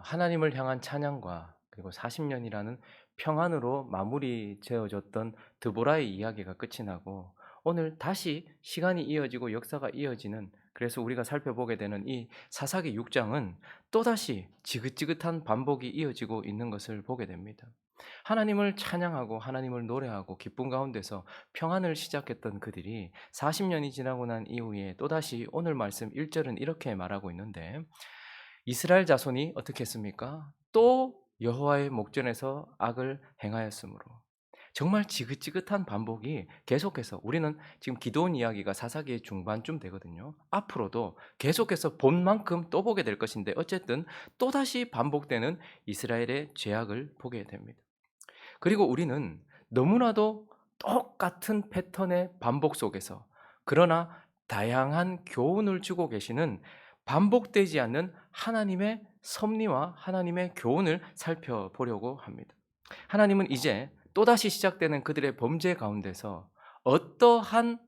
하나님을 향한 찬양과 그리고 40년이라는 평안으로 마무리 지어졌던 드보라의 이야기가 끝이 나고 오늘 다시 시간이 이어지고 역사가 이어지는, 그래서 우리가 살펴보게 되는 이 사사기 6장은 또다시 지긋지긋한 반복이 이어지고 있는 것을 보게 됩니다. 하나님을 찬양하고 하나님을 노래하고 기쁨 가운데서 평안을 시작했던 그들이 40년이 지나고 난 이후에 또다시 오늘 말씀 1절은 이렇게 말하고 있는데, 이스라엘 자손이 어떻게 했습니까? 또 여호와의 목전에서 악을 행하였으므로. 정말 지긋지긋한 반복이 계속해서, 우리는 지금 기도원 이야기가 사사기의 중반쯤 되거든요. 앞으로도 계속해서 본 만큼 또 보게 될 것인데, 어쨌든 또다시 반복되는 이스라엘의 죄악을 보게 됩니다. 그리고 우리는 너무나도 똑같은 패턴의 반복 속에서, 그러나 다양한 교훈을 주고 계시는 반복되지 않는 하나님의 섭리와 하나님의 교훈을 살펴보려고 합니다. 하나님은 이제 또다시 시작되는 그들의 범죄 가운데서 어떠한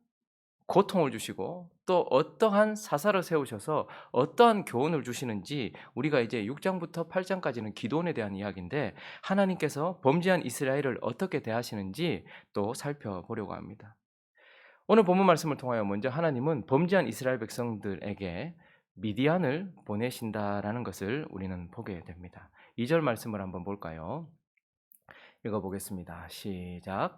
고통을 주시고 또 어떠한 사사를 세우셔서 어떠한 교훈을 주시는지, 우리가 이제 6장부터 8장까지는 기도원에 대한 이야기인데 하나님께서 범죄한 이스라엘을 어떻게 대하시는지 또 살펴보려고 합니다. 오늘 본문 말씀을 통하여 먼저 하나님은 범죄한 이스라엘 백성들에게 미디안을 보내신다라는 것을 우리는 보게 됩니다. 2절 말씀을 한번 볼까요? 읽어보겠습니다. 시작.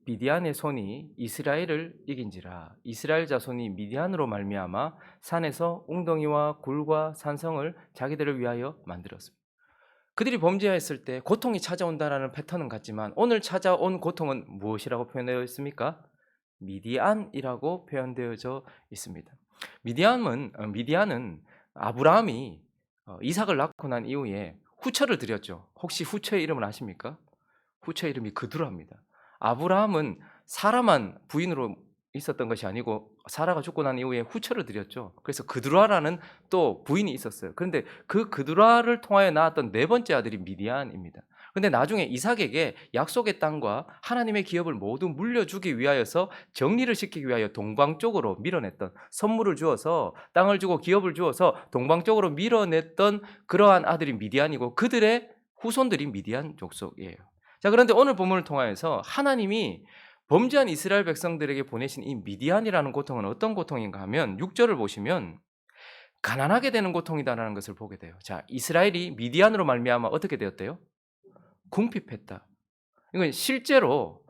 미디안의 손이 이스라엘을 이긴지라. 이스라엘 자손이 미디안으로 말미암아 산에서 웅덩이와 굴과 산성을 자기들을 위하여 만들었습니다. 그들이 범죄했을 때 고통이 찾아온다라는 패턴은 같지만 오늘 찾아온 고통은 무엇이라고 표현되어 있습니까? 미디안이라고 표현되어져 있습니다. 미디안은 아브라함이 이삭을 낳고 난 이후에 후처를 드렸죠. 혹시 후처의 이름을 아십니까? 후처의 이름이 그두라입니다. 아브라함은 사라만 부인으로 있었던 것이 아니고 사라가 죽고 난 이후에 후처를 드렸죠. 그래서 그두라라는 또 부인이 있었어요. 그런데 그 그두라를 통하여 낳았던 네 번째 아들이 미디안입니다. 근데 나중에 이삭에게 약속의 땅과 하나님의 기업을 모두 물려주기 위하여서, 정리를 시키기 위하여 동방 쪽으로 밀어냈던, 선물을 주어서 땅을 주고 기업을 주어서 동방 쪽으로 밀어냈던 그러한 아들이 미디안이고 그들의 후손들이 미디안 족속이에요. 자, 그런데 오늘 본문을 통하여서 하나님이 범죄한 이스라엘 백성들에게 보내신 이 미디안이라는 고통은 어떤 고통인가 하면 6절을 보시면 가난하게 되는 고통이다라는 것을 보게 돼요. 자, 이스라엘이 미디안으로 말미암아 어떻게 되었대요? 궁핍했다. 이건 실제로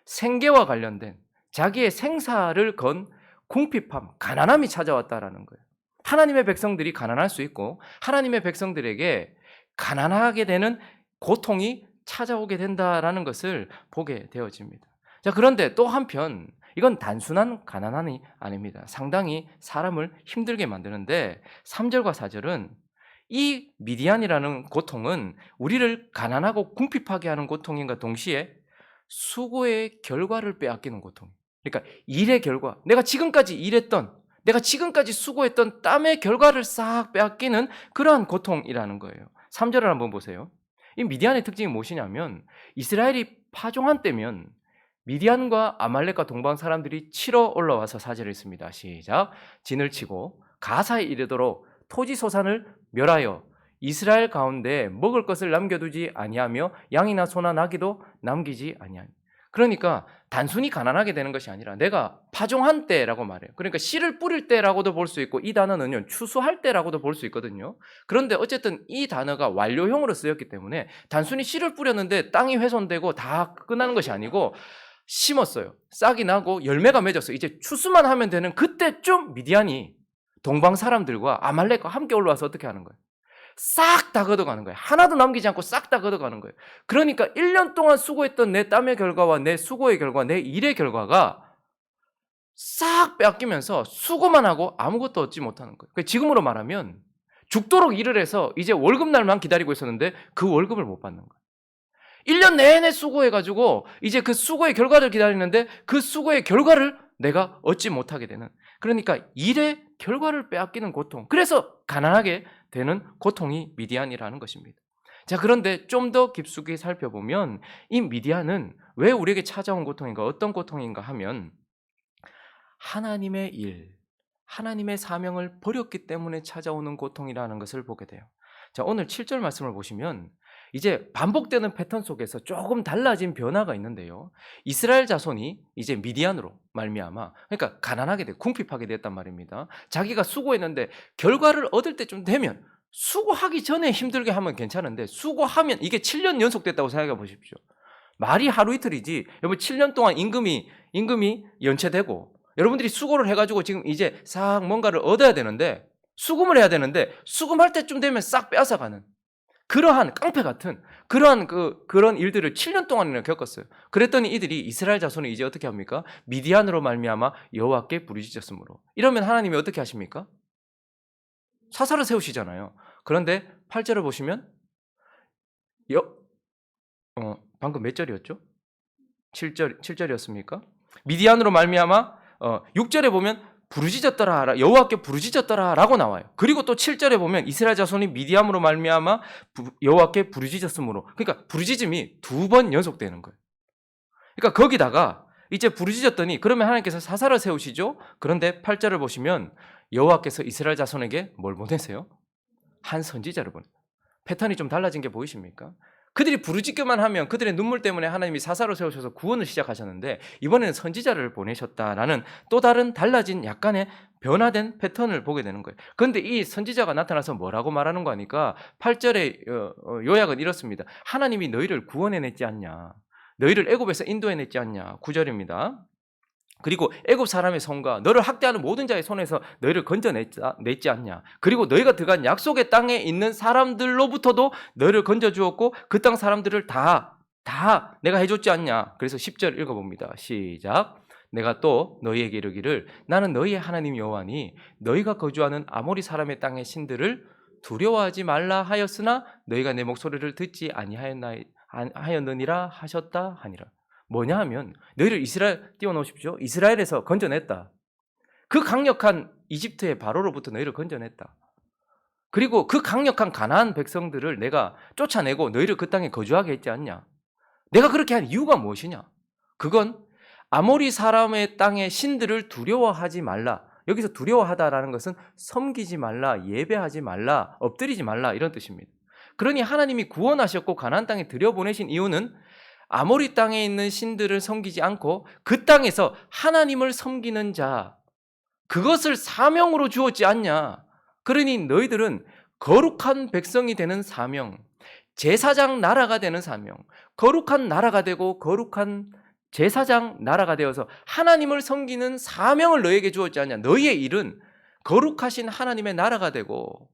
생계와 관련된 자기의 생사를 건 궁핍함, 가난함이 찾아왔다라는 거예요. 하나님의 백성들이 가난할 수 있고 하나님의 백성들에게 가난하게 되는 고통이 찾아오게 된다라는 것을 보게 되어집니다. 자, 그런데 또 한편 이건 단순한 가난함이 아닙니다. 상당히 사람을 힘들게 만드는데 3절과 4절은 이 미디안이라는 고통은 우리를 가난하고 궁핍하게 하는 고통인가 동시에 수고의 결과를 빼앗기는 고통. 그러니까 일의 결과, 내가 지금까지 일했던, 내가 지금까지 수고했던 땀의 결과를 싹 빼앗기는 그러한 고통이라는 거예요. 3절을 한번 보세요. 이 미디안의 특징이 무엇이냐면 이스라엘이 파종한 때면 미디안과 아말렉과 동방 사람들이 치러 올라와서, 사절을 있습니다. 시작. 진을 치고 가사에 이르도록 토지 소산을 멸하여 이스라엘 가운데 먹을 것을 남겨두지 아니하며 양이나 소나 나귀도 남기지 아니하니. 그러니까 단순히 가난하게 되는 것이 아니라 내가 파종한 때라고 말해요. 그러니까 씨를 뿌릴 때라고도 볼 수 있고 이 단어는요 추수할 때라고도 볼 수 있거든요. 그런데 어쨌든 이 단어가 완료형으로 쓰였기 때문에 단순히 씨를 뿌렸는데 땅이 훼손되고 다 끝나는 것이 아니고 심었어요. 싹이 나고 열매가 맺었어요. 이제 추수만 하면 되는 그때쯤 미디안이 동방 사람들과 아말렉과 함께 올라와서 어떻게 하는 거예요? 싹 다 걷어가는 거예요. 하나도 남기지 않고 싹 다 걷어가는 거예요. 그러니까 1년 동안 수고했던 내 땀의 결과와 내 수고의 결과, 내 일의 결과가 싹 빼앗기면서 수고만 하고 아무것도 얻지 못하는 거예요. 지금으로 말하면 죽도록 일을 해서 이제 월급날만 기다리고 있었는데 그 월급을 못 받는 거예요. 1년 내내 수고해가지고 이제 그 수고의 결과를 기다리는데 그 수고의 결과를 내가 얻지 못하게 되는, 그러니까 일의 결과를 빼앗기는 고통, 그래서 가난하게 되는 고통이 미디안이라는 것입니다. 자, 그런데 좀 더 깊숙이 살펴보면 이 미디안은 왜 우리에게 찾아온 고통인가, 어떤 고통인가 하면 하나님의 일, 하나님의 사명을 버렸기 때문에 찾아오는 고통이라는 것을 보게 돼요. 자, 오늘 7절 말씀을 보시면 이제 반복되는 패턴 속에서 조금 달라진 변화가 있는데요. 이스라엘 자손이 이제 미디안으로 말미암아 그러니까 가난하게 돼 궁핍하게 됐단 말입니다. 자기가 수고했는데 결과를 얻을 때쯤 되면 수고하기 전에 힘들게 하면 괜찮은데 수고하면 이게 7년 연속됐다고 생각해 보십시오. 말이 하루 이틀이지 여러분 7년 동안 임금이 연체되고 여러분들이 수고를 해가지고 지금 이제 싹 뭔가를 얻어야 되는데 수금을 해야 되는데 수금할 때쯤 되면 싹 빼앗아가는 그러한 깡패 같은 그런 일들을 7년 동안이나 겪었어요. 그랬더니 이들이 이스라엘 자손이 이제 어떻게 합니까? 미디안으로 말미암아 여호와께 부르짖었으므로. 이러면 하나님이 어떻게 하십니까? 사사를 세우시잖아요. 그런데 8절을 보시면 방금 몇 절이었죠? 7절이었습니까? 미디안으로 말미암아 6절에 보면 부르짖었더라 여호와께 부르짖었더라라고 나와요. 그리고 또 7절에 보면 이스라엘 자손이 미디안으로 말미암아 여호와께 부르짖었으므로. 그러니까 부르짖음이 2번 연속되는 거예요. 그러니까 거기다가 이제 부르짖었더니 그러면 하나님께서 사사를 세우시죠. 그런데 8절을 보시면 여호와께서 이스라엘 자손에게 뭘 보내세요? 한 선지자를 보내요. 패턴이 좀 달라진 게 보이십니까? 그들이 부르짖기만 하면 그들의 눈물 때문에 하나님이 사사로 세우셔서 구원을 시작하셨는데 이번에는 선지자를 보내셨다라는 또 다른 달라진 약간의 변화된 패턴을 보게 되는 거예요. 그런데 이 선지자가 나타나서 뭐라고 말하는 거 하니까 8절의 요약은 이렇습니다. 하나님이 너희를 구원해냈지 않냐. 너희를 애굽에서 인도해냈지 않냐. 9절입니다. 그리고 애굽 사람의 손과 너를 학대하는 모든 자의 손에서 너희를 건져냈지 않냐. 그리고 너희가 들어간 약속의 땅에 있는 사람들로부터도 너희를 건져주었고 그 땅 사람들을 다 내가 해줬지 않냐. 그래서 10절 읽어봅니다. 시작. 내가 또 너희에게 이르기를 나는 너희의 하나님 여호와니 너희가 거주하는 아모리 사람의 땅의 신들을 두려워하지 말라 하였으나 너희가 내 목소리를 듣지 아니하였느니라 하셨다 하니라. 뭐냐 하면 너희를 이스라엘 띄워놓으십시오. 이스라엘에서 건져냈다. 그 강력한 이집트의 바로로부터 너희를 건져냈다. 그리고 그 강력한 가나안 백성들을 내가 쫓아내고 너희를 그 땅에 거주하게 했지 않냐. 내가 그렇게 한 이유가 무엇이냐. 그건 아모리 사람의 땅의 신들을 두려워하지 말라. 여기서 두려워하다라는 것은 섬기지 말라, 예배하지 말라, 엎드리지 말라 이런 뜻입니다. 그러니 하나님이 구원하셨고 가나안 땅에 들여보내신 이유는 아모리 땅에 있는 신들을 섬기지 않고 그 땅에서 하나님을 섬기는 자, 그것을 사명으로 주었지 않냐. 그러니 너희들은 거룩한 백성이 되는 사명, 제사장 나라가 되는 사명, 거룩한 나라가 되고 거룩한 제사장 나라가 되어서 하나님을 섬기는 사명을 너희에게 주었지 않냐. 너희의 일은 거룩하신 하나님의 나라가 되고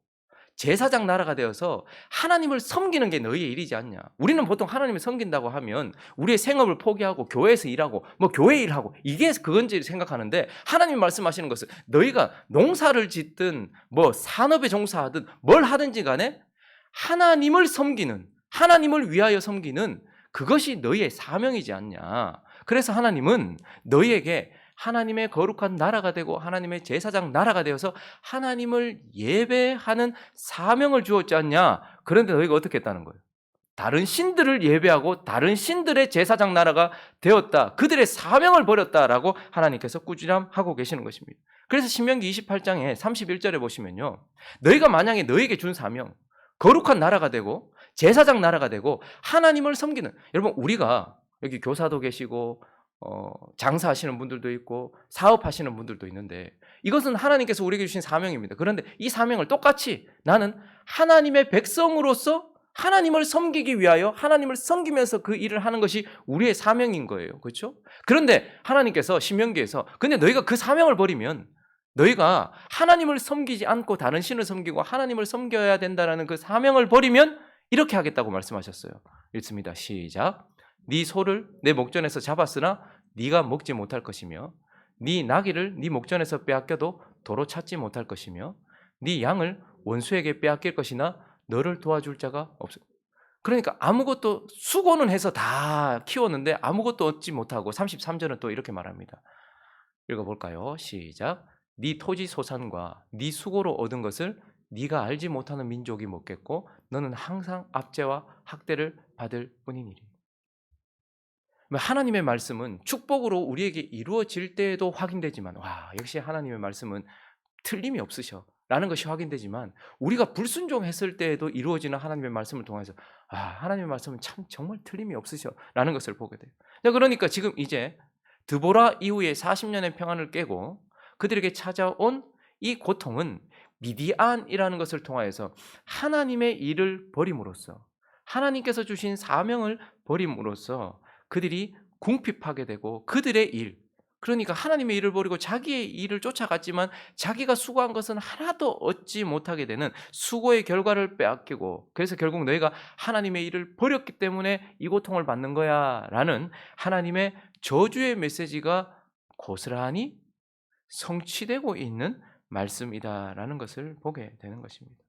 제사장 나라가 되어서 하나님을 섬기는 게 너희의 일이지 않냐. 우리는 보통 하나님을 섬긴다고 하면 우리의 생업을 포기하고 교회에서 일하고 교회 일하고 이게 그건지 생각하는데 하나님이 말씀하시는 것은 너희가 농사를 짓든 산업에 종사하든 뭘 하든지 간에 하나님을 섬기는, 하나님을 위하여 섬기는 그것이 너희의 사명이지 않냐. 그래서 하나님은 너희에게 하나님의 거룩한 나라가 되고 하나님의 제사장 나라가 되어서 하나님을 예배하는 사명을 주었지 않냐. 그런데 너희가 어떻게 했다는 거예요? 다른 신들을 예배하고 다른 신들의 제사장 나라가 되었다. 그들의 사명을 버렸다라고 하나님께서 꾸지람하고 계시는 것입니다. 그래서 신명기 28장에 31절에 보시면요. 너희가 만약에 너희에게 준 사명, 거룩한 나라가 되고 제사장 나라가 되고 하나님을 섬기는, 여러분 우리가 여기 교사도 계시고 장사하시는 분들도 있고 사업하시는 분들도 있는데 이것은 하나님께서 우리에게 주신 사명입니다. 그런데 이 사명을 똑같이 나는 하나님의 백성으로서 하나님을 섬기기 위하여 하나님을 섬기면서 그 일을 하는 것이 우리의 사명인 거예요. 그렇죠? 그런데 하나님께서 신명기에서 근데 너희가 그 사명을 버리면 너희가 하나님을 섬기지 않고 다른 신을 섬기고 하나님을 섬겨야 된다는 그 사명을 버리면 이렇게 하겠다고 말씀하셨어요. 읽습니다. 시작. 네 소를 내 목전에서 잡았으나 네가 먹지 못할 것이며 네 나귀를 네 목전에서 빼앗겨도 도로 찾지 못할 것이며 네 양을 원수에게 빼앗길 것이나 너를 도와줄 자가 없어. 그러니까 아무것도 수고는 해서 다 키웠는데 아무것도 얻지 못하고 33절은 또 이렇게 말합니다. 읽어볼까요? 시작. 네 토지 소산과 네 수고로 얻은 것을 네가 알지 못하는 민족이 먹겠고 너는 항상 압제와 학대를 받을 뿐이니라. 하나님의 말씀은 축복으로 우리에게 이루어질 때에도 확인되지만 역시 하나님의 말씀은 틀림이 없으셔. 라는 것이 확인되지만 우리가 불순종했을 때에도 이루어지는 하나님의 말씀을 통해서 하나님의 말씀은 참 정말 틀림이 없으셔라는 것을 보게 돼요. 그러니까 지금 이제 드보라 이후에 40년의 평안을 깨고 그들에게 찾아온 이 고통은 미디안이라는 것을 통하여서 하나님의 일을 버림으로써, 하나님께서 주신 사명을 버림으로써 그들이 궁핍하게 되고 그들의 일, 그러니까 하나님의 일을 버리고 자기의 일을 쫓아갔지만 자기가 수고한 것은 하나도 얻지 못하게 되는 수고의 결과를 빼앗기고, 그래서 결국 너희가 하나님의 일을 버렸기 때문에 이 고통을 받는 거야 라는 하나님의 저주의 메시지가 고스란히 성취되고 있는 말씀이다라는 것을 보게 되는 것입니다.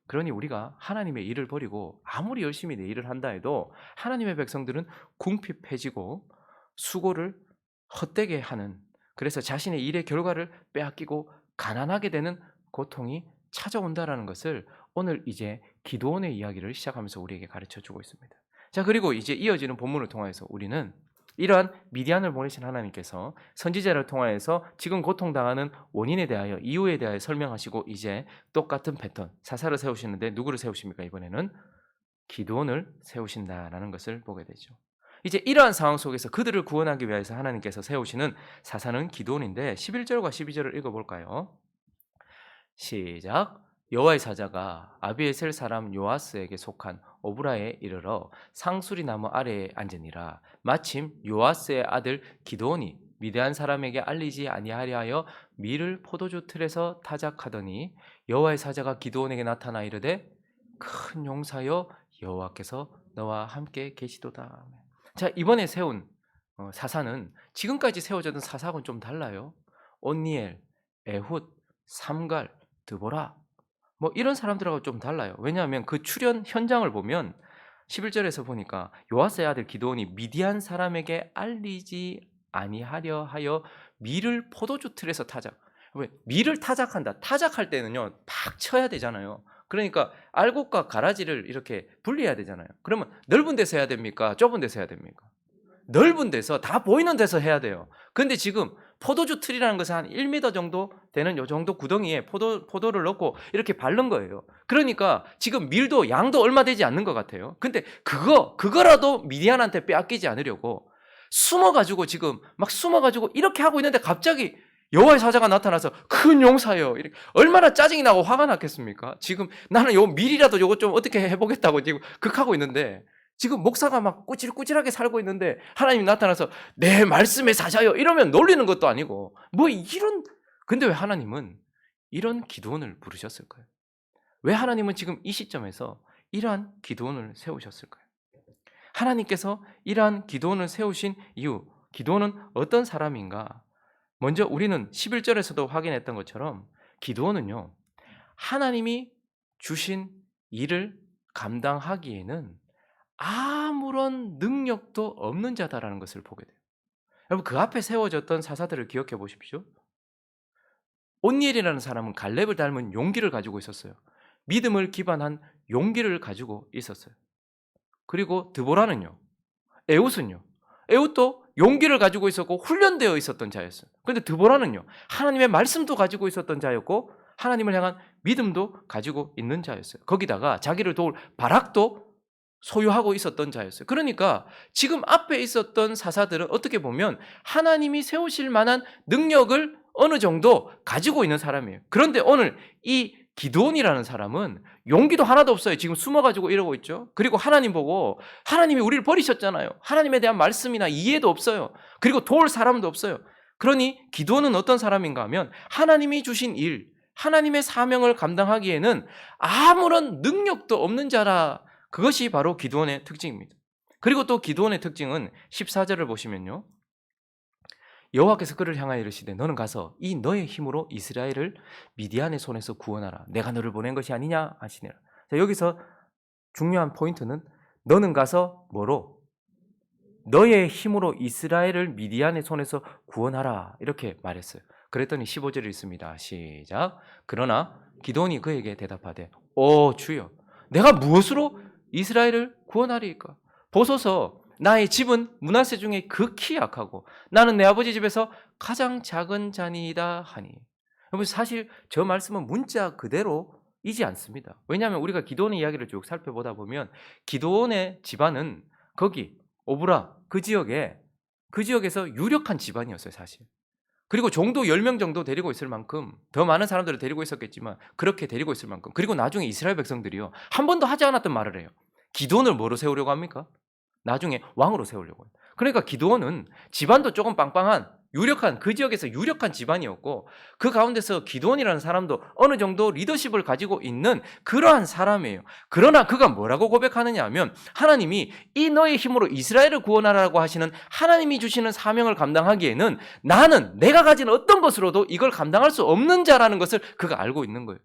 그러니 우리가 하나님의 일을 버리고 아무리 열심히 내 일을 한다 해도 하나님의 백성들은 궁핍해지고 수고를 헛되게 하는, 그래서 자신의 일의 결과를 빼앗기고 가난하게 되는 고통이 찾아온다라는 것을 오늘 이제 기드온의 이야기를 시작하면서 우리에게 가르쳐주고 있습니다. 자, 그리고 이제 이어지는 본문을 통해서 우리는 이러한 미디안을 보내신 하나님께서 선지자를 통하여서 지금 고통당하는 원인에 대하여, 이유에 대하여 설명하시고 이제 똑같은 패턴, 사사를 세우시는데 누구를 세우십니까? 이번에는 기드온을 세우신다라는 것을 보게 되죠. 이제 이러한 상황 속에서 그들을 구원하기 위해서 하나님께서 세우시는 사사는 기드온인데 11절과 12절을 읽어볼까요? 시작. 여호와의 사자가 아비에셀 사람 요아스에게 속한 오브라에 이르러 상수리 나무 아래에 앉으니라. 마침 요아스의 아들 기드온이 미디안 사람에게 알리지 아니하려 하여 밀을 포도주 틀에서 타작하더니 여호와의 사자가 기드온에게 나타나 이르되 큰 용사여 여호와께서 너와 함께 계시도다. 자, 이번에 세운 사사는 지금까지 세워졌던 사사하고는 좀 달라요. 온니엘, 에훗, 삼갈, 드보라 이런 사람들하고 좀 달라요. 왜냐하면 그 출현 현장을 보면 11절에서 보니까 요아스의 아들 기드온이 미디안 사람에게 알리지 아니하려 하여 밀을 포도주 틀에서 타작. 왜? 밀을 타작한다. 타작할 때는요 팍 쳐야 되잖아요. 그러니까 알곡과 가라지를 이렇게 분리해야 되잖아요. 그러면 넓은 데서 해야 됩니까? 좁은 데서 해야 됩니까? 넓은 데서, 다 보이는 데서 해야 돼요. 근데 지금 포도주 틀이라는 것은 한 1m 정도 되는 요 정도 구덩이에 포도를 넣고 이렇게 바른 거예요. 그러니까 지금 밀도 양도 얼마 되지 않는 것 같아요. 근데 그거라도 미디안한테 빼앗기지 않으려고 숨어가지고 지금 막 숨어가지고 이렇게 하고 있는데 갑자기 여호와의 사자가 나타나서 큰 용사여, 이렇게 얼마나 짜증이 나고 화가 났겠습니까? 지금 나는 요 밀이라도 요거 좀 어떻게 해보겠다고 지금 극하고 있는데, 지금 목사가 막 꾸질꾸질하게 살고 있는데 하나님이 나타나서 내 말씀의 사자여 이러면 놀리는 것도 아니고 근데 왜 하나님은 이런 기드온을 부르셨을까요? 왜 하나님은 지금 이 시점에서 이러한 기드온을 세우셨을까요? 하나님께서 이러한 기드온을 세우신 이유, 기드온은 어떤 사람인가? 먼저 우리는 11절에서도 확인했던 것처럼 기드온은요, 하나님이 주신 일을 감당하기에는 아무런 능력도 없는 자다라는 것을 보게 돼요. 여러분, 그 앞에 세워졌던 사사들을 기억해 보십시오. 온니엘이라는 사람은 갈렙을 닮은 용기를 가지고 있었어요. 믿음을 기반한 용기를 가지고 있었어요. 그리고 드보라는요, 에훗도 용기를 가지고 있었고 훈련되어 있었던 자였어요. 그런데 드보라는요, 하나님의 말씀도 가지고 있었던 자였고 하나님을 향한 믿음도 가지고 있는 자였어요. 거기다가 자기를 도울 바락도 소유하고 있었던 자였어요. 그러니까 지금 앞에 있었던 사사들은 어떻게 보면 하나님이 세우실 만한 능력을 어느 정도 가지고 있는 사람이에요. 그런데 오늘 이 기드온이라는 사람은 용기도 하나도 없어요. 지금 숨어가지고 이러고 있죠. 그리고 하나님 보고, 하나님이 우리를 버리셨잖아요. 하나님에 대한 말씀이나 이해도 없어요. 그리고 도울 사람도 없어요. 그러니 기드온은 어떤 사람인가 하면 하나님이 주신 일, 하나님의 사명을 감당하기에는 아무런 능력도 없는 자라. 그것이 바로 기드온의 특징입니다. 그리고 또 기드온의 특징은 14절을 보시면요, 여호와께서 그를 향하여 이르시되 너는 가서 이 너의 힘으로 이스라엘을 미디안의 손에서 구원하라. 내가 너를 보낸 것이 아니냐 하시니라. 자, 여기서 중요한 포인트는 너는 가서 뭐로? 너의 힘으로 이스라엘을 미디안의 손에서 구원하라, 이렇게 말했어요. 그랬더니 15절이 있습니다. 시작. 그러나 기드온이 그에게 대답하되 오 주여, 내가 무엇으로 이스라엘을 구원하리이까? 보소서, 나의 집은 므낫세 중에 극히 약하고 나는 내 아버지 집에서 가장 작은 자니이다 하니. 여러분 사실 저 말씀은 문자 그대로이지 않습니다. 왜냐하면 우리가 기드온의 이야기를 쭉 살펴보다 보면 기드온의 집안은 거기 오브라 그 지역에서 유력한 집안이었어요 사실. 그리고 종도 10명 정도 데리고 있을 만큼 더 많은 사람들을 데리고 있었겠지만 그렇게 데리고 있을 만큼 그리고 나중에 이스라엘 백성들이요 한 번도 하지 않았던 말을 해요. 기드온을 뭐로 세우려고 합니까? 나중에 왕으로 세우려고요. 그러니까 기드온은 집안도 조금 빵빵한 유력한 그 지역에서 유력한 집안이었고 그 가운데서 기드온이라는 사람도 어느 정도 리더십을 가지고 있는 그러한 사람이에요. 그러나 그가 뭐라고 고백하느냐 하면 하나님이 이 너의 힘으로 이스라엘을 구원하라고 하시는 하나님이 주시는 사명을 감당하기에는 나는 내가 가진 어떤 것으로도 이걸 감당할 수 없는 자라는 것을 그가 알고 있는 거예요.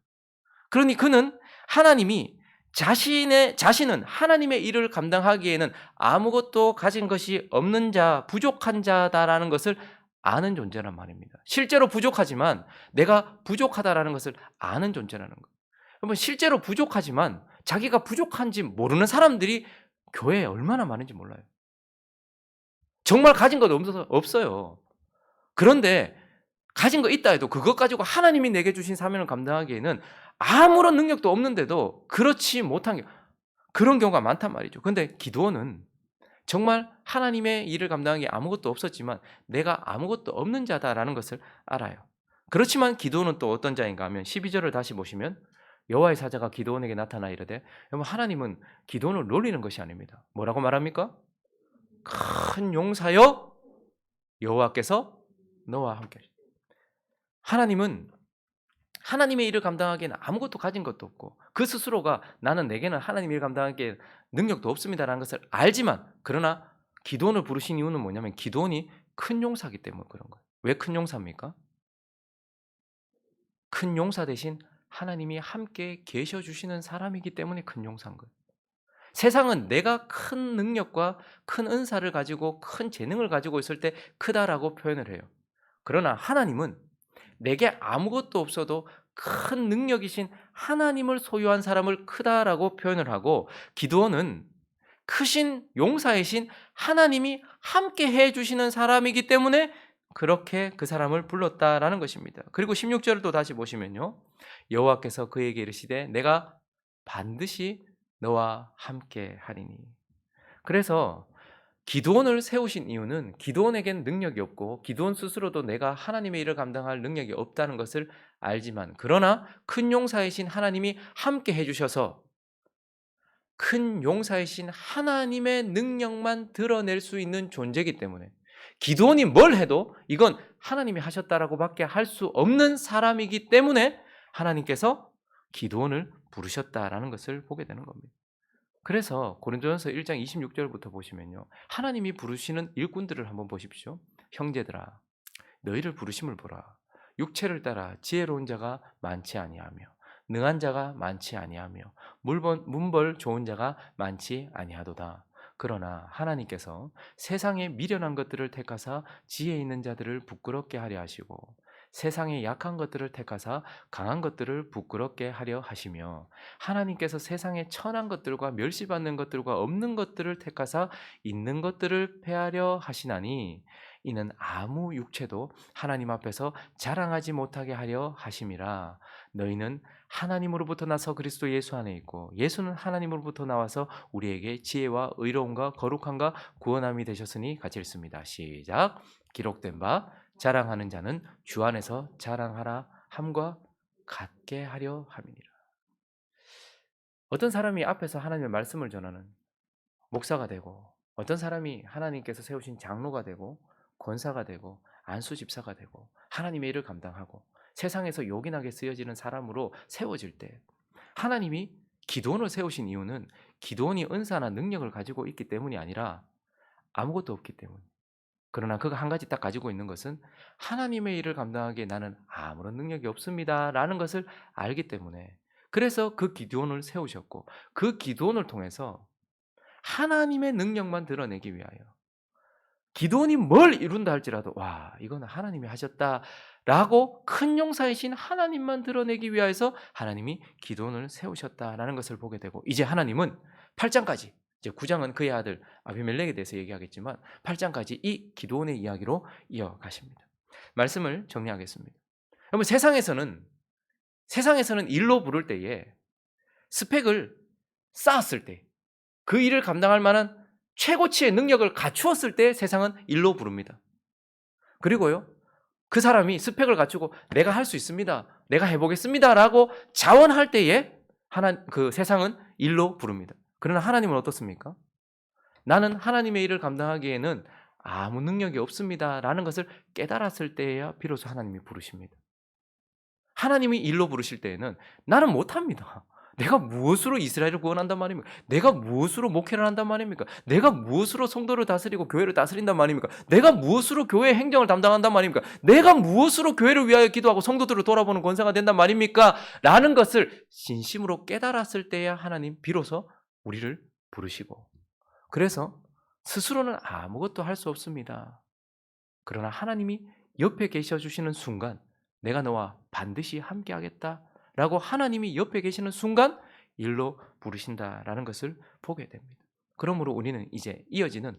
그러니 그는 하나님이 자신은 하나님의 일을 감당하기에는 아무것도 가진 것이 없는 자, 부족한 자다라는 것을 아는 존재란 말입니다. 실제로 부족하지만 내가 부족하다라는 것을 아는 존재라는 거예요. 여러분 실제로 부족하지만 자기가 부족한지 모르는 사람들이 교회에 얼마나 많은지 몰라요. 정말 가진 것 없어요. 그런데 가진 거 있다 해도 그것 가지고 하나님이 내게 주신 사명을 감당하기에는 아무런 능력도 없는데도 그렇지 못한 게 그런 경우가 많단 말이죠. 그런데 기드온은 정말 하나님의 일을 감당하기에 아무것도 없었지만 내가 아무것도 없는 자다라는 것을 알아요. 그렇지만 기드온은 또 어떤 자인가 하면 12절을 다시 보시면 여호와의 사자가 기드온에게 나타나 이르되 여러분 하나님은 기드온을 놀리는 것이 아닙니다. 뭐라고 말합니까? 큰 용사여 여호와께서 너와 함께 하나님은 하나님의 일을 감당하기에는 아무것도 가진 것도 없고 그 스스로가 나는 내게는 하나님의 일을 감당하기에 능력도 없습니다라는 것을 알지만 그러나 기드온을 부르신 이유는 뭐냐면 기드온이 큰 용사이기 때문에 그런 거예요. 왜 큰 용사입니까? 큰 용사 대신 하나님이 함께 계셔 주시는 사람이기 때문에 큰 용사인 거예요. 세상은 내가 큰 능력과 큰 은사를 가지고 큰 재능을 가지고 있을 때 크다라고 표현을 해요. 그러나 하나님은 내게 아무것도 없어도 큰 능력이신 하나님을 소유한 사람을 크다라고 표현을 하고 기드온은 크신 용사이신 하나님이 함께 해주시는 사람이기 때문에 그렇게 그 사람을 불렀다라는 것입니다. 그리고 16절을 또 다시 보시면요. 여호와께서 그에게 이르시되 내가 반드시 너와 함께 하리니. 그래서 기드온을 세우신 이유는 기드온에겐 능력이 없고 기드온 스스로도 내가 하나님의 일을 감당할 능력이 없다는 것을 알지만 그러나 큰 용사이신 하나님이 함께 해주셔서 큰 용사이신 하나님의 능력만 드러낼 수 있는 존재이기 때문에 기드온이 뭘 해도 이건 하나님이 하셨다라고 밖에 할 수 없는 사람이기 때문에 하나님께서 기드온을 부르셨다라는 것을 보게 되는 겁니다. 그래서 고린도전서 1장 26절부터 보시면요. 하나님이 부르시는 일꾼들을 한번 보십시오. 형제들아 너희를 부르심을 보라. 육체를 따라 지혜로운 자가 많지 아니하며 능한 자가 많지 아니하며 문벌 좋은 자가 많지 아니하도다. 그러나 하나님께서 세상에 미련한 것들을 택하사 지혜 있는 자들을 부끄럽게 하려 하시고 세상에 약한 것들을 택하사 강한 것들을 부끄럽게 하려 하시며 하나님께서 세상에 천한 것들과 멸시받는 것들과 없는 것들을 택하사 있는 것들을 패하려 하시나니 이는 아무 육체도 하나님 앞에서 자랑하지 못하게 하려 하심이라. 너희는 하나님으로부터 나서 그리스도 예수 안에 있고 예수는 하나님으로부터 나와서 우리에게 지혜와 의로움과 거룩함과 구원함이 되셨으니 같이 읽습니다. 시작. 기록된 바 자랑하는 자는 주 안에서 자랑하라 함과 같게 하려 함이니라. 어떤 사람이 앞에서 하나님의 말씀을 전하는 목사가 되고 어떤 사람이 하나님께서 세우신 장로가 되고 권사가 되고 안수 집사가 되고 하나님의 일을 감당하고 세상에서 요긴하게 쓰여지는 사람으로 세워질 때 하나님이 기드온을 세우신 이유는 기드온이 은사나 능력을 가지고 있기 때문이 아니라 아무것도 없기 때문. 그러나 그가 한 가지 딱 가지고 있는 것은 하나님의 일을 감당하기에 나는 아무런 능력이 없습니다 라는 것을 알기 때문에 그래서 그 기드온을 세우셨고 그 기드온을 통해서 하나님의 능력만 드러내기 위하여 기드온이 뭘 이룬다 할지라도 와 이건 하나님이 하셨다라고 큰 용사이신 하나님만 드러내기 위해서 하나님이 기드온을 세우셨다라는 것을 보게 되고 이제 하나님은 8장까지 이제 9장은 그의 아들 아비멜렉에 대해서 얘기하겠지만 8장까지 이 기드온의 이야기로 이어가십니다. 말씀을 정리하겠습니다. 여러분 세상에서는 일로 부를 때에 스펙을 쌓았을 때 그 일을 감당할 만한 최고치의 능력을 갖추었을 때 세상은 일로 부릅니다. 그리고요. 그 사람이 스펙을 갖추고 내가 할 수 있습니다. 내가 해보겠습니다라고 자원할 때에 그 세상은 일로 부릅니다. 그러나 하나님은 어떻습니까? 나는 하나님의 일을 감당하기에는 아무 능력이 없습니다라는 것을 깨달았을 때에야 비로소 하나님이 부르십니다. 하나님이 일로 부르실 때에는 나는 못합니다. 내가 무엇으로 이스라엘을 구원한단 말입니까? 내가 무엇으로 목회를 한단 말입니까? 내가 무엇으로 성도를 다스리고 교회를 다스린단 말입니까? 내가 무엇으로 교회 행정을 담당한단 말입니까? 내가 무엇으로 교회를 위하여 기도하고 성도들을 돌아보는 권세가 된단 말입니까? 라는 것을 진심으로 깨달았을 때야 하나님 비로소 우리를 부르시고, 그래서 스스로는 아무것도 할 수 없습니다. 그러나 하나님이 옆에 계셔 주시는 순간 내가 너와 반드시 함께 하겠다라고 하나님이 옆에 계시는 순간 일로 부르신다라는 것을 보게 됩니다. 그러므로 우리는 이제 이어지는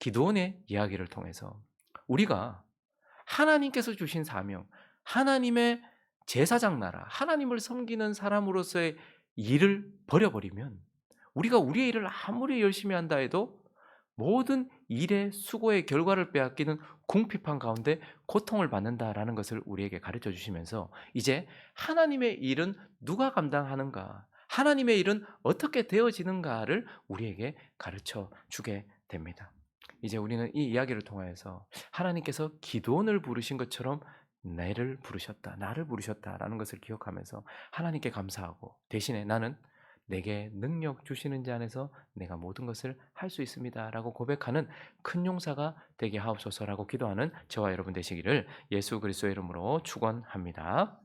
기드온의 이야기를 통해서 우리가 하나님께서 주신 사명, 하나님의 제사장 나라, 하나님을 섬기는 사람으로서의 일을 버려버리면 우리가 우리의 일을 아무리 열심히 한다 해도 모든 일의 수고의 결과를 빼앗기는 궁핍한 가운데 고통을 받는다라는 것을 우리에게 가르쳐 주시면서 이제 하나님의 일은 누가 감당하는가, 하나님의 일은 어떻게 되어지는가를 우리에게 가르쳐 주게 됩니다. 이제 우리는 이 이야기를 통해서 하나님께서 기드온을 부르신 것처럼 나를 부르셨다라는 것을 기억하면서 하나님께 감사하고, 대신에 나는 내게 능력 주시는 자 안에서 내가 모든 것을 할 수 있습니다라고 고백하는 큰 용사가 되게 하옵소서라고 기도하는 저와 여러분 되시기를 예수 그리스도의 이름으로 축원합니다.